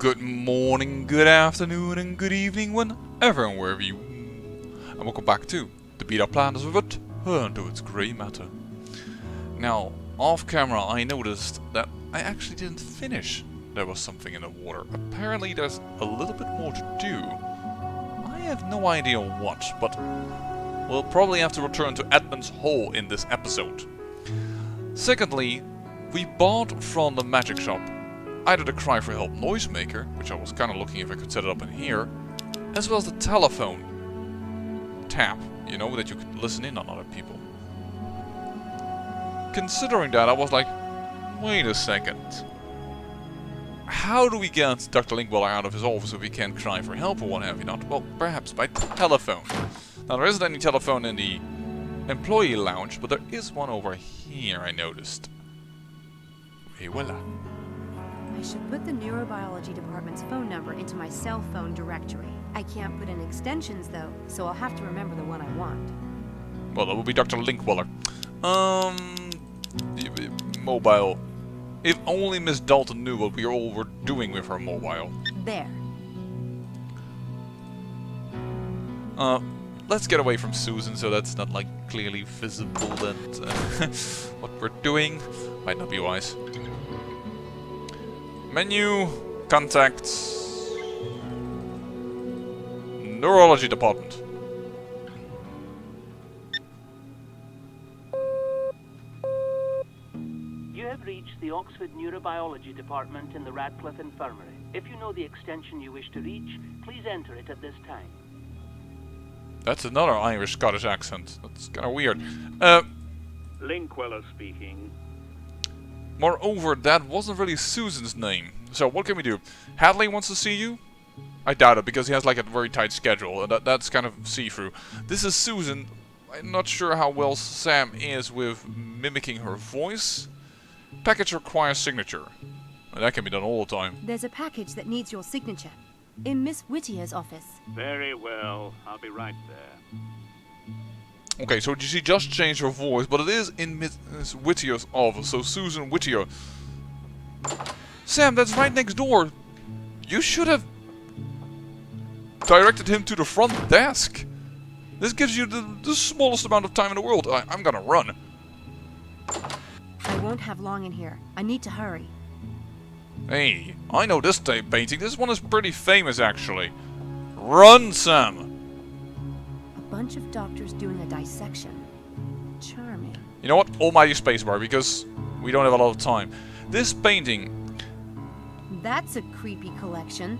Good morning, good afternoon, and good evening, whenever and wherever you. And welcome back to the Beat Up Planet of it, Return to its grey matter. Now, off camera, I noticed that I actually didn't finish. There was something in the water. Apparently, there's a little bit more to do. I have no idea what, but we'll probably have to return to Edmund's Hole in this episode. Secondly, we bought from the magic shop either the Cry for Help noisemaker, which I was kind of looking if I could set it up in here, as well as the telephone tap, you know, that you could listen in on other people. Considering that, I was like, wait a second. How do we get Dr. Linkweller out of his office if we can't cry for help or what have you not? Well, perhaps by telephone. Now, there isn't any telephone in the employee lounge, but there is one over here, I noticed. Hey, voila. I should put the neurobiology department's phone number into my cell phone directory. I can't put in extensions though, so I'll have to remember the one I want. Well, that will be Dr. Linkweller. Mobile. If only Miss Dalton knew what we all were doing with her mobile. There. Let's get away from Susan so that's not like clearly visible that what we're doing might not be wise. Menu, contacts, neurology department. You have reached the Oxford Neurobiology Department in the Radcliffe Infirmary. If you know the extension you wish to reach, please enter it at this time. That's another Irish-Scottish accent. That's kind of weird. Linkweller speaking. Moreover, that wasn't really Susan's name. So what can we do? Hadley wants to see you? I doubt it, because he has like a very tight schedule, and that's kind of see-through. This is Susan. I'm not sure how well Sam is with mimicking her voice. Package requires signature. And that can be done all the time. There's a package that needs your signature. In Miss Whittier's office. Very well, I'll be right there. Okay, so she just changed her voice, but it is in Miss Whittier's office, so Susan Whittier. Sam, that's right next door. You should have directed him to the front desk. This gives you the smallest amount of time in the world. I'm gonna run. I won't have long in here. I need to hurry. Hey, I know this painting. This one is pretty famous, actually. Run, Sam! A bunch of doctors doing a dissection. Charming. You know what? Almighty spacebar, because we don't have a lot of time. This painting, That's a creepy collection.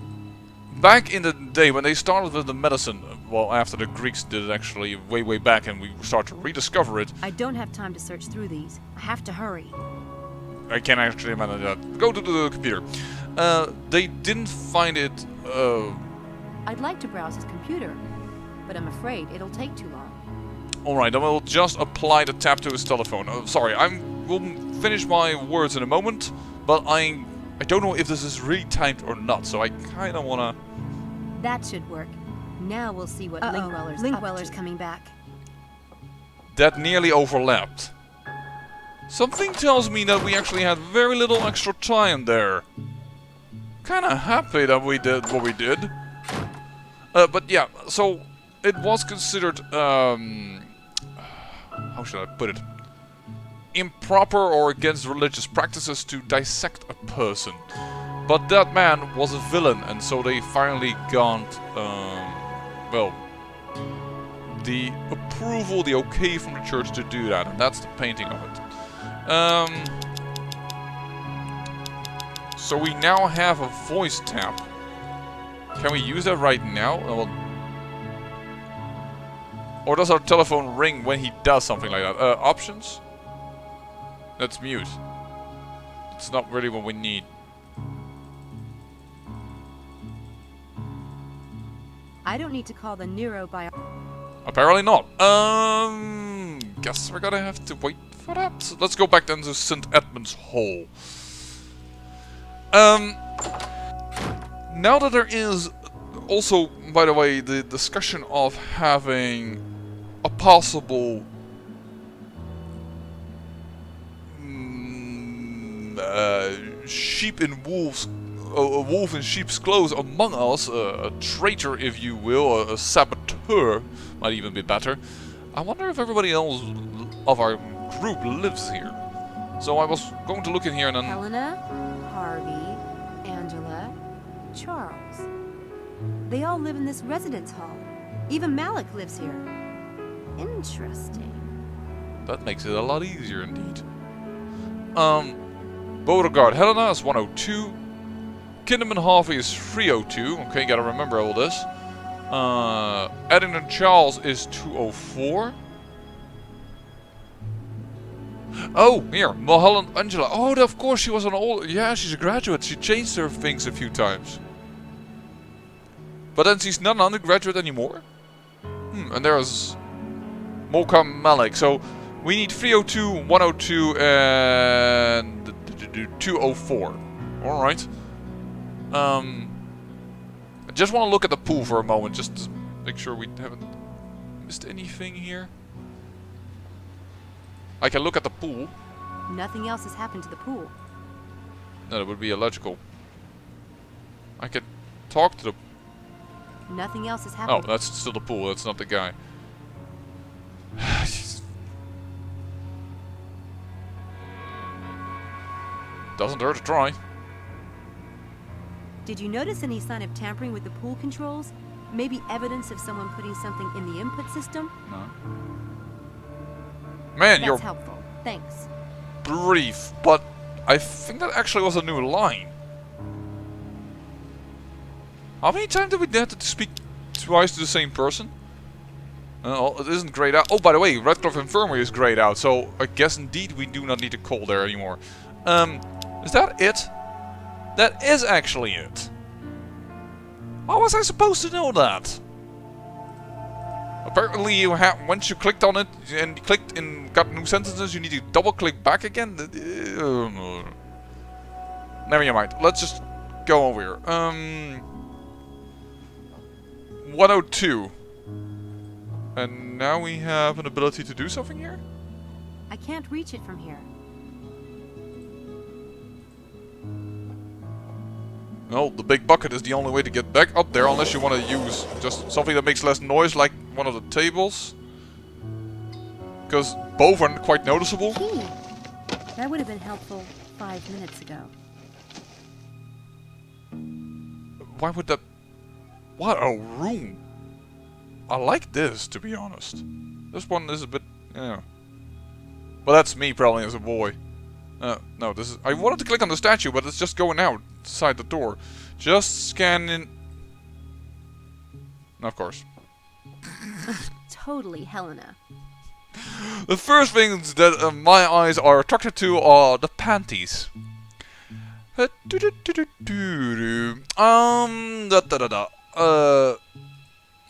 back in the day when they started with the medicine, well, after the Greeks did it actually way back and we started to rediscover it. I don't have time to search through these. I have to hurry. I can't actually manage that. Go to the computer. They didn't find it, I'd like to browse his computer, but I'm afraid it'll take too long. Alright, then we'll just apply the tap to his telephone. Sorry, we'll finish my words in a moment, but I don't know if this is really timed or not, so I kind of want to... That should work. Now we'll see what Linkweller's coming back. That nearly overlapped. Something tells me that we actually had very little extra time there. Kinda happy that we did what we did. But yeah, so it was considered, how should I put it? Improper or against religious practices to dissect a person. But that man was a villain, and so they finally got, well, the approval, the okay from the church to do that, and that's the painting of it. So we now have a voice tap. Can we use that right now? Or does our telephone ring when he does something like that? Options? That's mute. It's not really what we need. I don't need to call the neurobiologist. Apparently not. Guess we're gonna have to wait for that. So let's go back then to St. Edmund's Hall. Now that there is also, by the way, the discussion of having a possible sheep in wolves a wolf in sheep's clothes among us, a traitor if you will, a saboteur, might even be better. I wonder if everybody else of our group lives here. So I was going to look in here and then... Helena, Harvey, Angela, Charles. They all live in this residence hall. Even Malik lives here. Interesting. That makes it a lot easier indeed. Beauregard, Helena is 102. Kinderman Harvey is 302. Okay, gotta remember all this. Eddington Charles is 204. Oh, here, Mulholland Angela. Oh, of course, she was an old... Yeah, she's a graduate. She changed her things a few times. But then she's not an undergraduate anymore. And there's Mocha Malik. So we need 302, 102, and 204. Alright. I just want to look at the pool for a moment, just to make sure we haven't missed anything here. I can look at the pool. Nothing else has happened to the pool. No, that would be illogical. I can talk to the... Nothing else has Oh, happened. that's still the pool, that's not the guy. Doesn't hurt to try. Did you notice any sign of tampering with the pool controls? Maybe evidence of someone putting something in the input system? No. Man, That's you're helpful. Thanks. brief, but I think that actually was a new line. How many times did we have to speak twice to the same person? It isn't grayed out. Oh, by the way, Redcliffe Infirmary is grayed out, so I guess indeed we do not need to call there anymore. Is that it? That is actually it. How was I supposed to know that? Apparently, you have once you clicked on it and clicked and got new sentences, you need to double click back again. Never mind. Let's just go over here. 102. And now we have an ability to do something here? I can't reach it from here. No, the big bucket is the only way to get back up there, unless you want to use just something that makes less noise, like one of the tables. Because both are quite noticeable. Key. That would have been helpful 5 minutes ago. Why would that... What a room! I like this, to be honest. This one is a bit... yeah. Well, that's me, probably, as a boy. No, this is... I wanted to click on the statue, but it's just going outside the door. Just scanning... Of course. Totally Helena. The first things that my eyes are attracted to are the panties.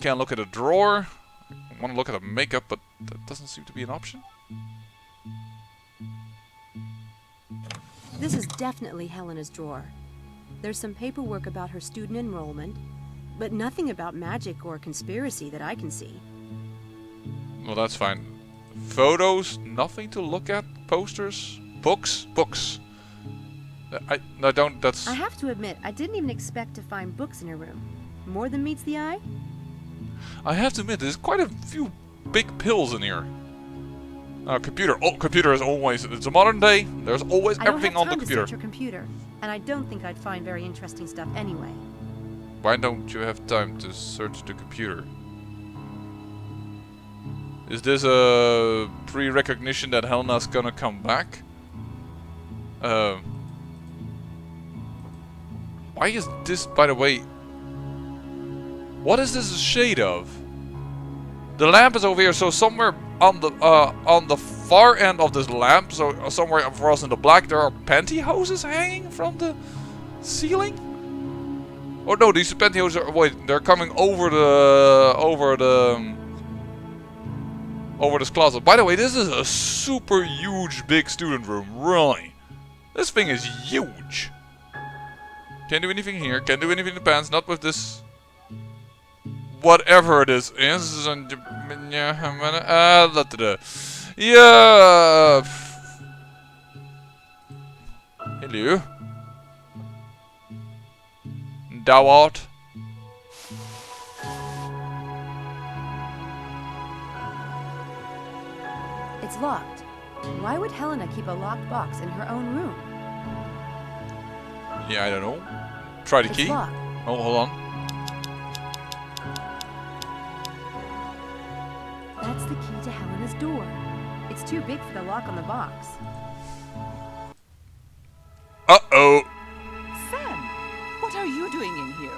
Can't look at a drawer. I want to look at the makeup, but that doesn't seem to be an option. This is definitely Helena's drawer. There's some paperwork about her student enrollment, but nothing about magic or conspiracy that I can see. Well, that's fine. Photos, nothing to look at. Posters, books. I don't. That's. I have to admit, I didn't even expect to find books in her room. More than meets the eye? I have to admit, there's quite a few big pills in here. Computer. Oh, computer is always. It's a modern day. There's always everything on the computer. I don't have time to search her computer, and I don't think I'd find very interesting stuff anyway. Why don't you have time to search the computer? Is this a pre-recognition that Helena's gonna come back? Why is this, by the way... What is this a shade of? The lamp is over here, so somewhere on the far end of this lamp, so somewhere for us in the black, there are pantyhoses hanging from the ceiling? Oh no, these pantyhoses are... Wait, they're coming over this closet. By the way, this is a super huge big student room, really. This thing is huge. Can't do anything here, can't do anything in the pants, not with this... Whatever it is. Yeah. Hello. That what? It's locked. Why would Helena keep a locked box in her own room? Yeah, I don't know. Try the It's key. locked. Oh, hold on. That's the key to Helena's door. It's too big for the lock on the box. Uh-oh. Sam, what are you doing in here?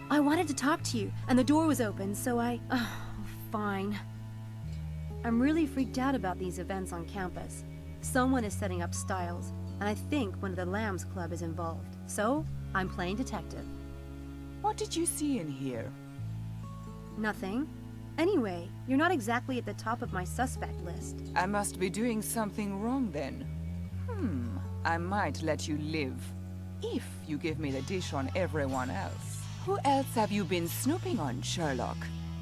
I wanted to talk to you, and the door was open, so fine. I'm really freaked out about these events on campus. Someone is setting up Styles, and I think one of the Lambs Club is involved. So, I'm playing detective. What did you see in here? Nothing. Anyway, you're not exactly at the top of my suspect list. I must be doing something wrong then. I might let you live. If you give me the dish on everyone else. Who else have you been snooping on, Sherlock?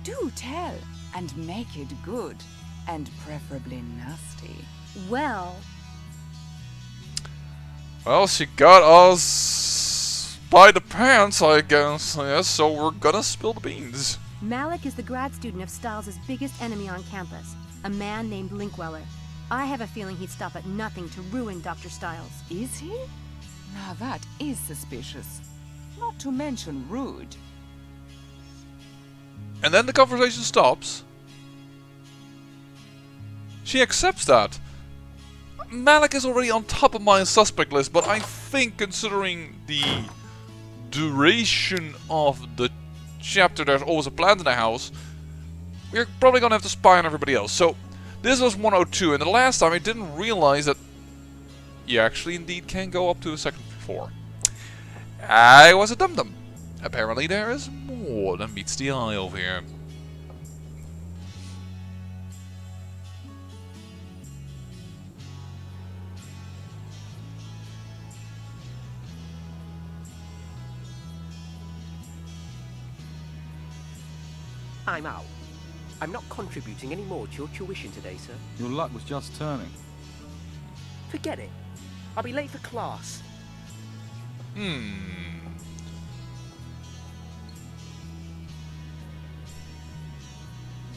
Do tell, and make it good. And preferably nasty. Well, Well, she got us by the pants, I guess. Yeah, so we're gonna spill the beans. Malik is the grad student of Styles' biggest enemy on campus, a man named Linkweller. I have a feeling he'd stop at nothing to ruin Dr. Styles. Is he? Now that is suspicious. Not to mention rude. And then the conversation stops. She accepts that. Malik is already on top of my suspect list, but I think considering the duration of the chapter, there's always a plant in the house, we're probably gonna have to spy on everybody else. So, this was 102, and the last time I didn't realize that you actually indeed can go up to the second floor. I was a dum-dum. Apparently there is more than meets the eye over here. I'm out. I'm not contributing any more to your tuition today, sir. Your luck was just turning. Forget it. I'll be late for class.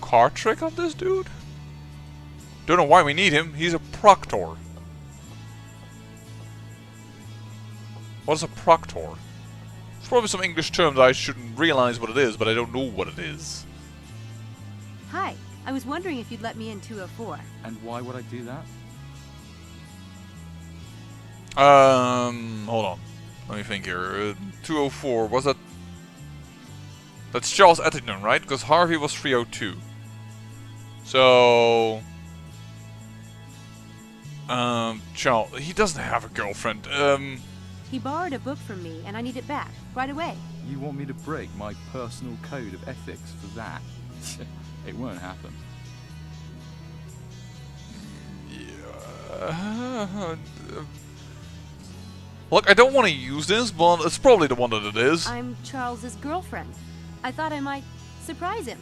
Card trick on this dude? Don't know why we need him. He's a proctor. What is a proctor? It's probably some English term that I shouldn't realize what it is, but I don't know what it is. Hi, I was wondering if you'd let me in 204. And why would I do that? Hold on. Let me think here. 204, was that... That's Charles Ettington, right? Because Harvey was 302. So... Charles, he doesn't have a girlfriend. He borrowed a book from me, and I need it back, right away. You want me to break my personal code of ethics for that? It won't happen. Yeah. Look, I don't want to use this, but it's probably the one that it is. I'm Charles's girlfriend. I thought I might surprise him.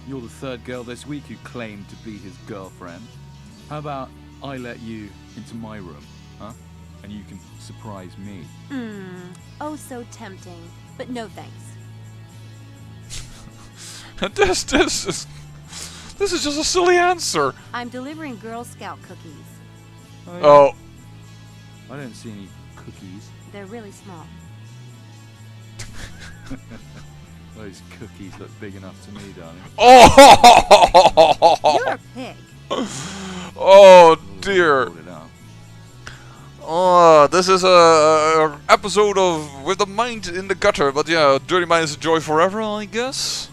You're the third girl this week who claimed to be his girlfriend. How about I let you into my room, huh? And you can surprise me. Oh, so tempting. But no thanks. This is just a silly answer. I'm delivering Girl Scout cookies. Oh. I don't see any cookies. They're really small. Those cookies look big enough to me, darling. Oh! You're a pig. Oh dear. Hold it up. Oh, this is a episode of With the Mind in the Gutter, but yeah, Dirty Minds Enjoy Forever, I guess.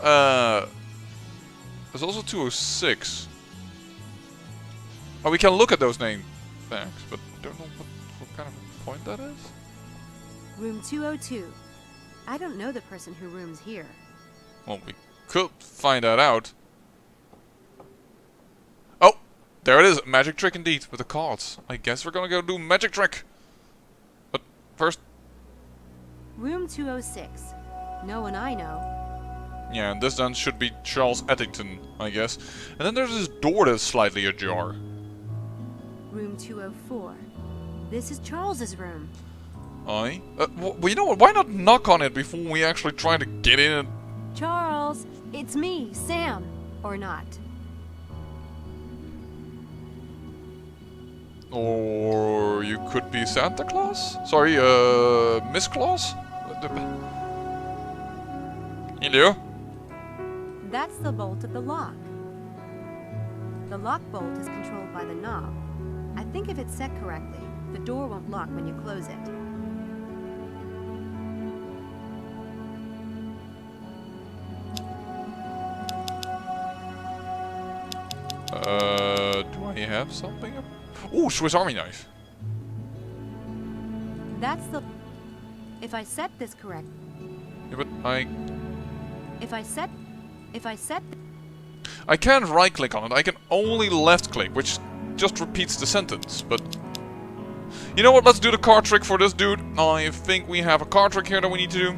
There's also 206. Oh, we can look at those name tags, but don't know what kind of point that is. Room 202. I don't know the person who rooms here. Well, we could find that out. Oh, there it is. Magic trick indeed, with the cards. I guess we're gonna go do magic trick. But first... Room 206. No one I know. Yeah, and this then should be Charles Ettington, I guess. And then there's this door that's slightly ajar. Room 204. This is Charles's room. Well, you know what? Why not knock on it before we actually try to get in? Charles, it's me, Sam. Or not. Or you could be Santa Claus? Sorry, Miss Claus? Hello? That's the bolt of the lock. The lock bolt is controlled by the knob. I think if it's set correctly, the door won't lock when you close it. Do I have something? Ooh, Swiss Army knife. That's the... If I set this correct... Yeah, but I can't right click on it, I can only left click, which just repeats the sentence, but... You know what, let's do the card trick for this dude. I think we have a card trick here that we need to do.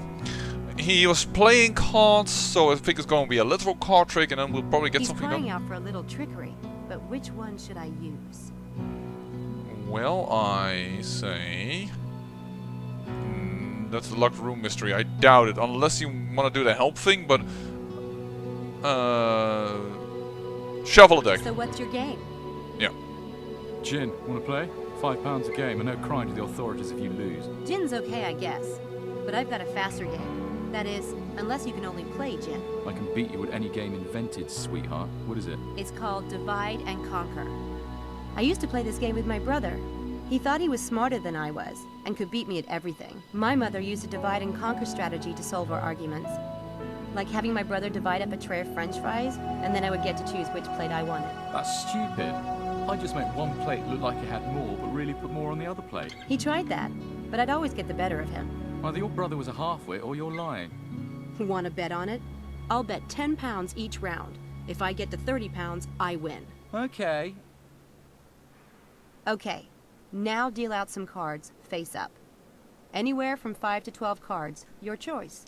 He was playing cards, so I think it's going to be a literal card trick, and then we'll probably get something done. He's crying out for a little trickery, but which one should I use? Well, I say... that's the locked room mystery. I doubt it, unless you want to do the help thing, but... Shuffle a deck. So what's your game? Yeah. Jin, wanna play? £5 a game and no crying to the authorities if you lose. Gin's okay, I guess. But I've got a faster game. That is, unless you can only play Gin. I can beat you at any game invented, sweetheart. What is it? It's called Divide and Conquer. I used to play this game with my brother. He thought he was smarter than I was, and could beat me at everything. My mother used a divide and conquer strategy to solve our arguments. Like having my brother divide up a tray of french fries, and then I would get to choose which plate I wanted. That's stupid. I just made one plate look like it had more, but really put more on the other plate. He tried that, but I'd always get the better of him. Either your brother was a half-wit or you're lying. Want to bet on it? I'll bet 10 pounds each round. If I get to 30 pounds, I win. Okay. Okay, now deal out some cards, face up. Anywhere from 5 to 12 cards, your choice.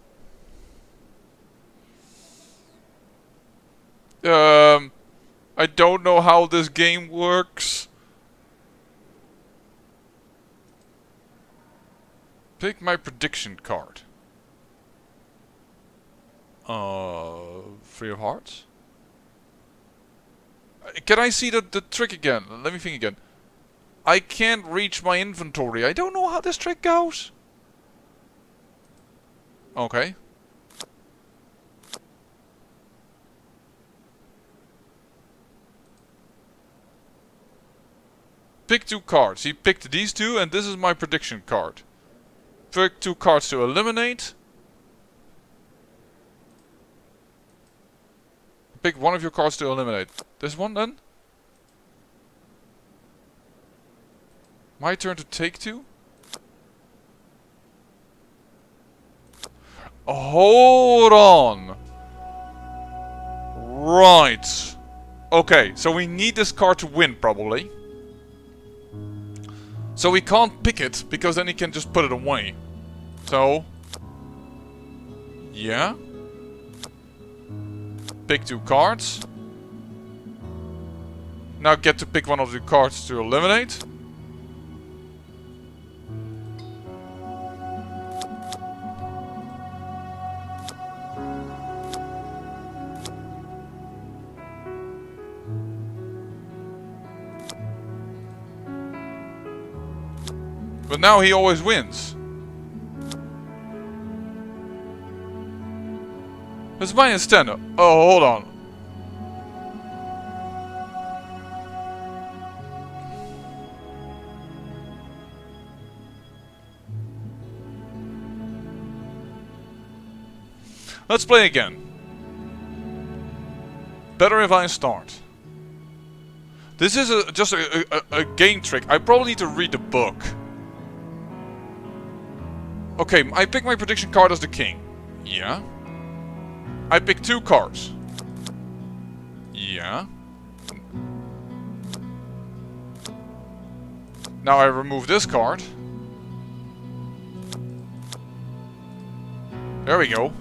I don't know how this game works. Pick my prediction card. 3 of hearts? Can I see the trick again? Let me think again. I can't reach my inventory. I don't know how this trick goes. Okay. Pick 2 cards. He picked these 2 and this is my prediction card. Pick 2 cards to eliminate. Pick one of your cards to eliminate. This one then? My turn to take 2? Hold on. Right. Okay, so we need this card to win probably. So we can't pick it, because then he can just put it away. So... yeah. Pick 2 cards. Now get to pick one of the cards to eliminate. But now he always wins. It's minus 10. Oh, hold on. Let's play again. Better if I start. This is just a game trick. I probably need to read the book. Okay, I pick my prediction card as the king. Yeah. I pick 2 cards. Yeah. Now I remove this card. There we go.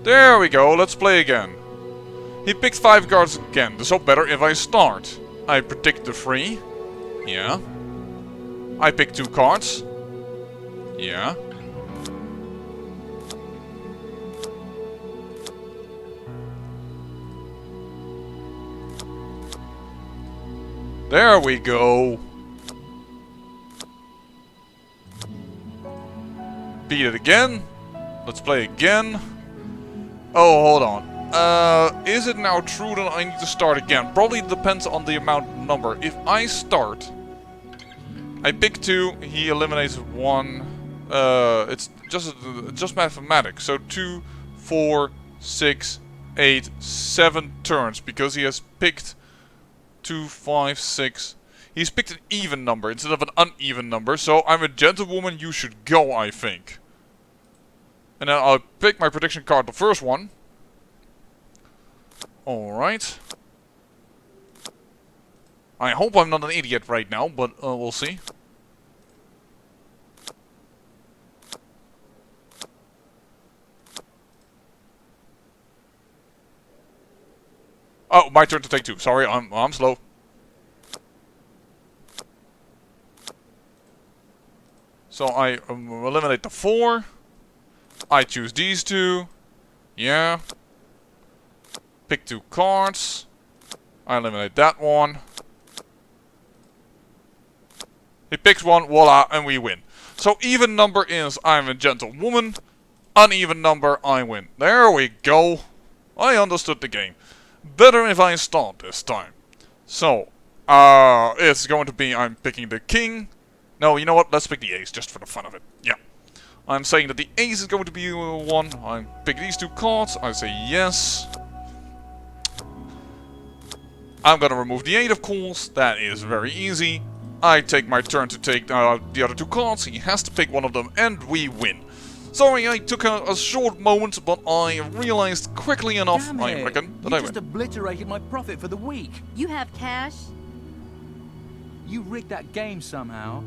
There we go, let's play again. He picked 5 cards again, so better if I start. I predict the 3. Yeah. I pick 2 cards. Yeah. There we go. Beat it again. Let's play again. Oh, hold on. Is it now true that I need to start again? Probably depends on the amount number. If I start, I pick 2, he eliminates 1. It's just mathematics. So 2, 4, 6, 8, 7 turns because he has picked 2, 5, 6. He's picked an even number instead of an uneven number. So I'm a gentlewoman. You should go, I think. And then I'll pick my prediction card, the first one. Alright. I hope I'm not an idiot right now, but we'll see. Oh, my turn to take 2. Sorry, I'm slow. So I eliminate the 4. I choose these 2. Yeah. Pick 2 cards. I eliminate that one. He picks 1, voila, and we win. So even number is I'm a gentlewoman. Uneven number, I win. There we go. I understood the game. Better if I start this time. So, it's going to be I'm picking the king. No, you know what? Let's pick the ace just for the fun of it. Yeah. I'm saying that the ace is going to be 1. I pick these 2 cards. I say yes. I'm gonna remove the 8, of course. That is very easy. I take my turn to take the other 2 cards. He has to pick one of them, and we win. Sorry, I took a short moment, but I realized quickly enough, Damn I it. reckon, that You I just win. obliterated my profit for the week. You have cash? You rigged that game somehow.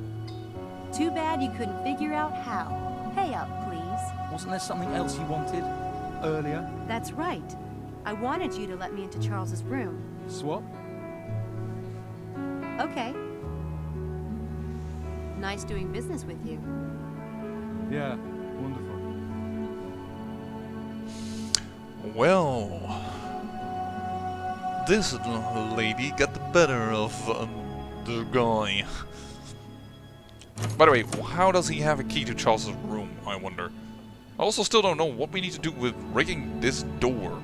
Too bad you couldn't figure out how. Pay up, please. Wasn't there something else you wanted earlier? That's right. I wanted you to let me into Charles's room. Swap? Okay. Nice doing business with you. Yeah, wonderful. Well, this lady got the better of the guy. By the way, how does he have a key to Charles's room, I wonder? I also still don't know what we need to do with rigging this door.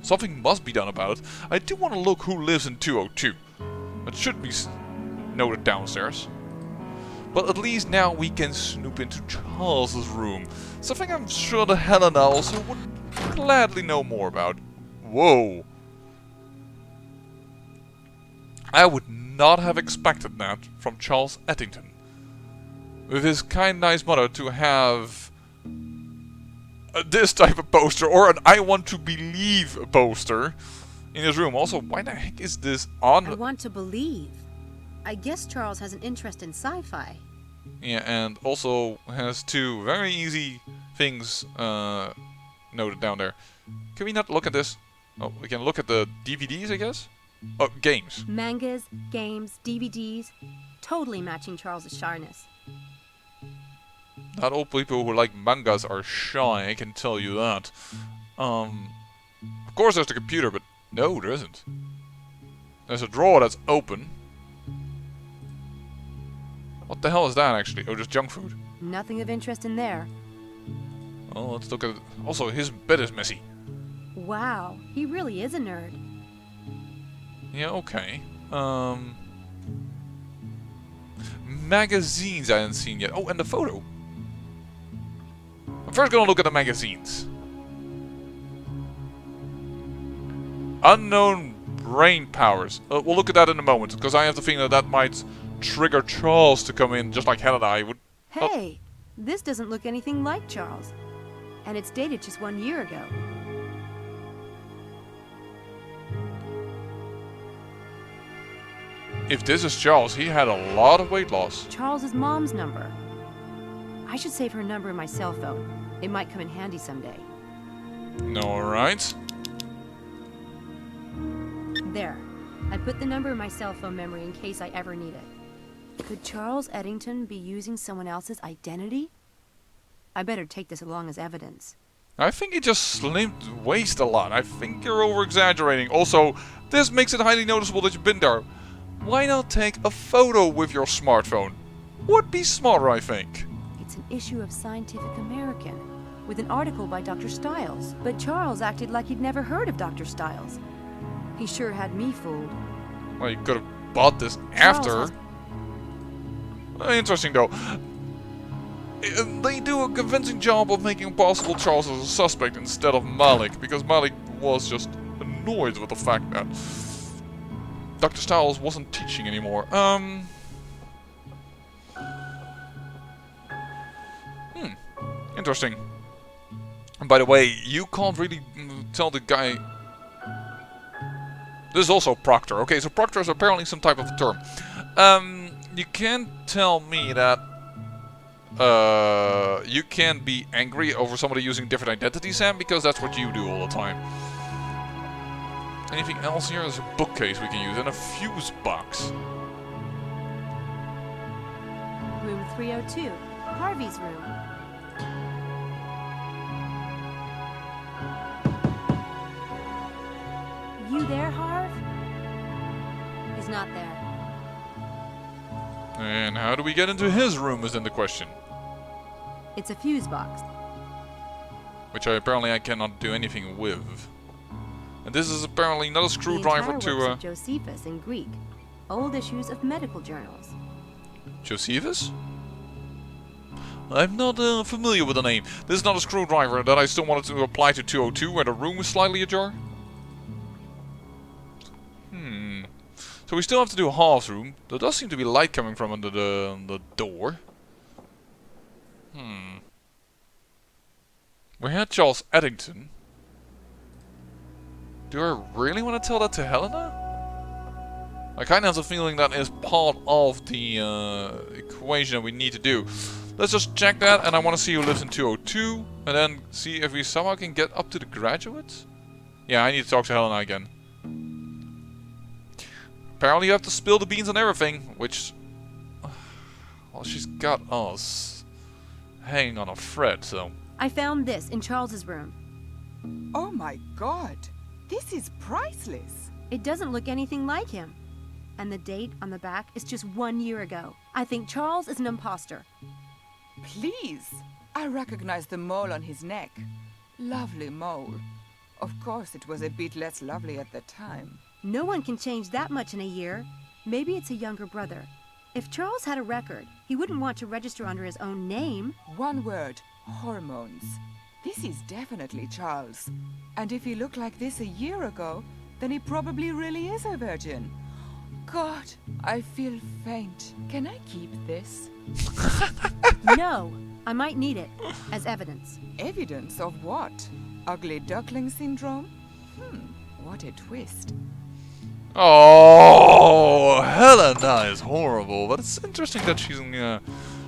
Something must be done about it. I do want to look who lives in 202. It should be noted downstairs. But at least now we can snoop into Charles's room. Something I'm sure that Helena also would gladly know more about. Whoa. I would not have expected that from Charles Ettington. With his kind, nice mother to have this type of poster, or an I want to believe poster in his room. Also, why the heck is this on? I want to believe. I guess Charles has an interest in sci-fi. Yeah, and also has 2 very easy things noted down there. Can we not look at this? Oh, we can look at the DVDs, I guess? Oh, games. Mangas, games, DVDs. Totally matching Charles's shyness. Not all people who like mangas are shy, I can tell you that. Of course there's the computer, but no, there isn't. There's a drawer that's open. What the hell is that, actually? Oh, just junk food. Nothing of interest in there. Oh, let's look at it. Also, his bed is messy. Wow, he really is a nerd. Yeah, okay. Magazines I haven't seen yet. Oh, and the photo. I'm first gonna look at the magazines. Unknown brain powers. We'll look at that in a moment, because I have the feeling that that might trigger Charles to come in, just like Helen and I would. Hey, this doesn't look anything like Charles. And it's dated just 1 year ago. If this is Charles, he had a lot of weight loss. Charles's mom's number. I should save her number in my cell phone. It might come in handy someday. Alright. There. I put the number in my cell phone memory in case I ever need it. Could Charles Eddington be using someone else's identity? I better take this along as evidence. I think he just slimmed waist a lot. I think you're over-exaggerating. Also, this makes it highly noticeable that you've been there. Why not take a photo with your smartphone? Would be smarter, I think. It's an issue of Scientific American, with an article by Dr. Stiles. But Charles acted like he'd never heard of Dr. Stiles. He sure had me fooled. Well, you could have bought this after. Interesting, though. They do a convincing job of making possible Charles as a suspect instead of Malik, because Malik was just annoyed with the fact that Dr. Stiles wasn't teaching anymore. Interesting. And by the way, you can't really tell the guy... This is also Proctor. Okay, so Proctor is apparently some type of term. You can't tell me that you can't be angry over somebody using different identities, Sam, because that's what you do all the time. Anything else here? There's a bookcase we can use and a fuse box. Room 302. Harvey's room. You there, Harv? He's not there. And how do we get into his room is then the question. It's a fuse box. Which apparently I cannot do anything with. And this is apparently not a screwdriver the to... entire works of Josephus in Greek. Old issues of medical journals. Josephus? I'm not familiar with the name. This is not a screwdriver that I still wanted to apply to 202 where the room is slightly ajar. So we still have to do Half's room. There does seem to be light coming from under the door. We had Charles Eddington. Do I really want to tell that to Helena? I kind of have the feeling that is part of the equation that we need to do. Let's just check that, and I want to see who lives in 202, and then see if we somehow can get up to the graduates. Yeah, I need to talk to Helena again. Apparently you have to spill the beans on everything, which... Well, she's got us hanging on a thread, so... I found this in Charles's room. Oh my god! This is priceless! It doesn't look anything like him. And the date on the back is just 1 year ago. I think Charles is an imposter. Please! I recognize the mole on his neck. Lovely mole. Of course, it was a bit less lovely at the time. No one can change that much in a year. Maybe it's a younger brother. If Charles had a record, he wouldn't want to register under his own name. One word. Hormones. This is definitely Charles. And if he looked like this a year ago, then he probably really is a virgin. God, I feel faint. Can I keep this? No, I might need it as evidence. Evidence of what? Ugly duckling syndrome? What a twist. Oh, Helena is horrible, but it's interesting that she's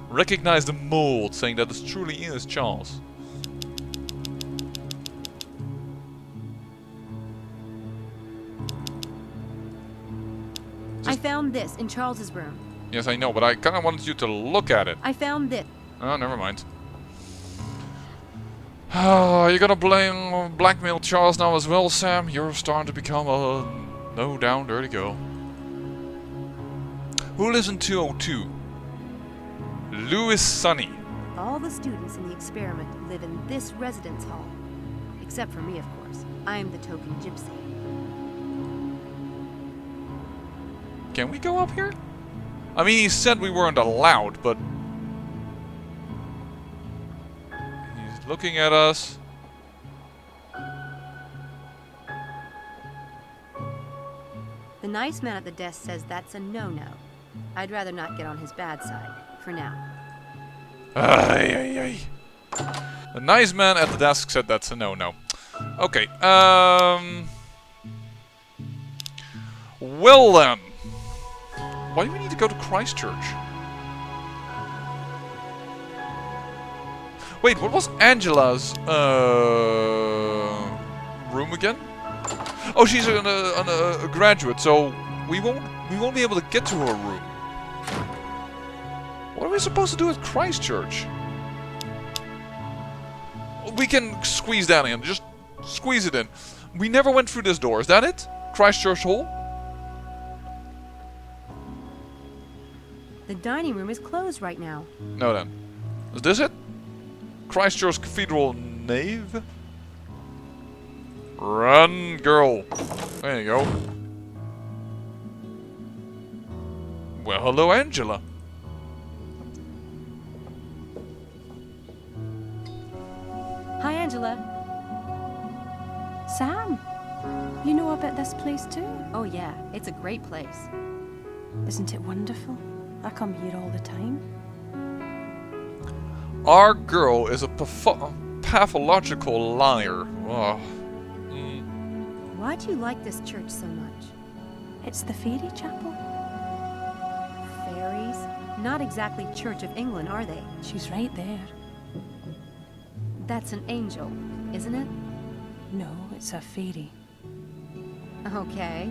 recognized the mold, saying that this truly is Charles. I found this in Charles's room. Yes, I know, but I kind of wanted you to look at it. I found this. Oh, never mind. Oh, you're gonna blackmail Charles now as well, Sam? You're starting to become a no-down dirty girl. Who lives in 202? Louis Sunny. All the students in the experiment live in this residence hall. Except for me, of course. I am the token gypsy. Can we go up here? I mean, he said we weren't allowed, but... He's looking at us. The nice man at the desk says that's a no-no. I'd rather not get on his bad side, for now. The nice man at the desk said that's a no-no. Okay, well then. Why do we need to go to Christchurch? Wait, what was Angela's room again? Oh, she's a graduate, so we won't be able to get to her room. What are we supposed to do at Christchurch? We can squeeze that in. Just squeeze it in. We never went through this door. Is that it? Christchurch Hall? The dining room is closed right now. No then. Is this it? Christchurch Cathedral nave? Run, girl. There you go. Well, hello, Angela. Hi, Angela. Sam, you know about this place too? Oh yeah, it's a great place. Isn't it wonderful? I come here all the time. Our girl is a pathological liar. Oh. Why do you like this church so much? It's the fairy chapel. Fairies? Not exactly Church of England, are they? She's right there. That's an angel, isn't it? No, it's a fairy. Okay.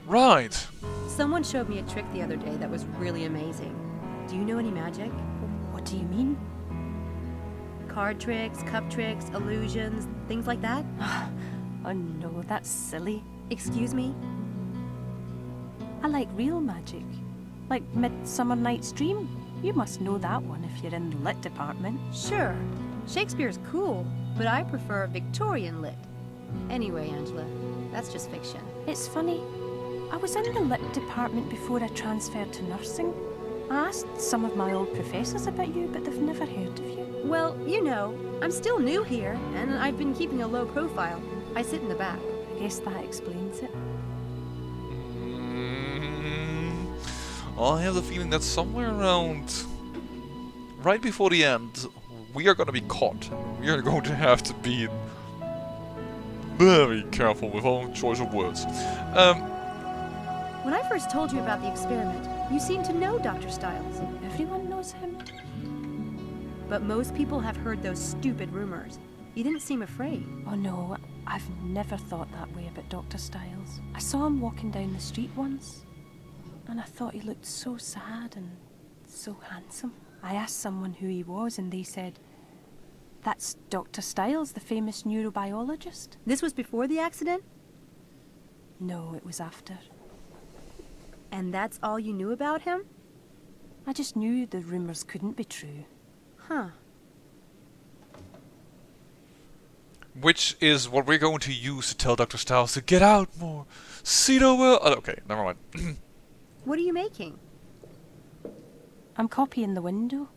Right. Someone showed me a trick the other day that was really amazing. Do you know any magic? What do you mean? Card tricks, cup tricks, illusions, things like that? Oh no, that's silly. Excuse me? I like real magic. Like Midsummer Night's Dream. You must know that one if you're in the lit department. Sure. Shakespeare's cool, but I prefer Victorian lit. Anyway, Angela, that's just fiction. It's funny. I was in the lit department before I transferred to nursing. I asked some of my old professors about you, but they've never heard of you. Well, you know, I'm still new here, and I've been keeping a low profile. I sit in the back. I guess that explains it. I have the feeling that somewhere around, right before the end, we are going to be caught. We are going to have to be very careful with our choice of words. When I first told you about the experiment, you seemed to know Dr. Stiles. Everyone knows him. But most people have heard those stupid rumors. You didn't seem afraid. Oh no, I've never thought that way about Dr. Stiles. I saw him walking down the street once, and I thought he looked so sad and so handsome. I asked someone who he was, and they said, "That's Dr. Stiles, the famous neurobiologist." This was before the accident? No, it was after. And that's all you knew about him? I just knew the rumors couldn't be true. Huh. Which is what we're going to use to tell Dr. Stiles to get out more. See the world. Oh, okay, never mind. What are you making? I'm copying the window.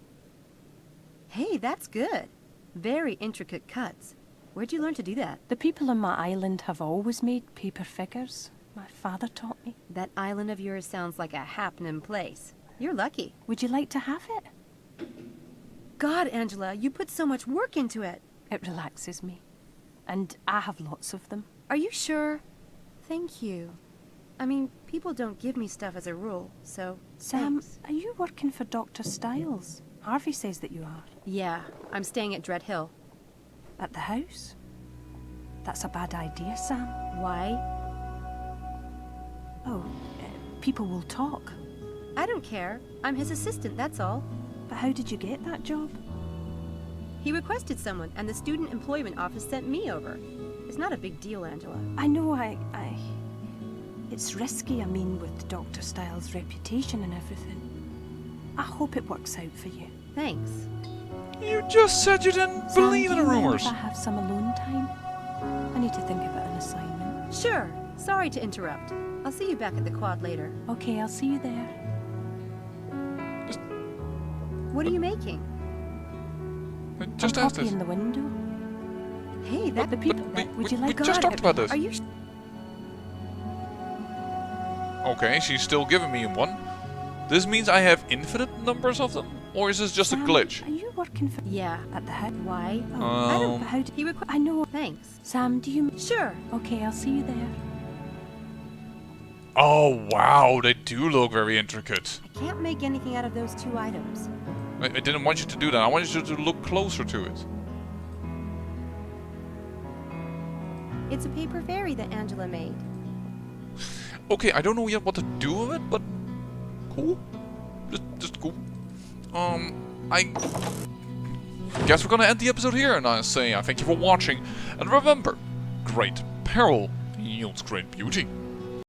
Hey, that's good. Very intricate cuts. Where'd you learn to do that? The people on my island have always made paper figures. My father taught me. That island of yours sounds like a happening place. You're lucky. Would you like to have it? God, Angela, you put so much work into it. It relaxes me. And I have lots of them. Are you sure? Thank you. I mean, people don't give me stuff as a rule, so Sam, thanks. are you working for Dr. Stiles? Harvey says that you are. Yeah, I'm staying at Dread Hill. At the house? That's a bad idea, Sam. Why? Oh, people will talk. I don't care. I'm his assistant, that's all. But how did you get that job? He requested someone, and the Student Employment Office sent me over. It's not a big deal, Angela. I know it's risky, I mean, with Dr. Stiles' reputation and everything. I hope it works out for you. Thanks. You just said you didn't Sam, believe in the do you mind rumors. if I have some alone time? I need to think about an assignment. Sure. Sorry to interrupt. I'll see you back at the quad later. Okay, I'll see you there. What are you making? Just I'm ask this. copying the window. Hey, that The people. Would you like just talked about this. Are you Okay, she's still giving me one. This means I have infinite numbers of them? Or is this just Sam, a glitch? Are you working for Yeah. at the house? Why? Oh, I don't. Um, How do He I know? Thanks. Sam, do you? Sure. Okay, I'll see you there. Oh, wow, they do look very intricate. I can't make anything out of those two items. I didn't want you to do that. I wanted you to look closer to it. It's a paper fairy that Angela made. Okay, I don't know yet what to do with it, but cool. Just cool. I guess we're gonna end the episode here, and I say I thank you for watching, and remember, great peril yields great beauty.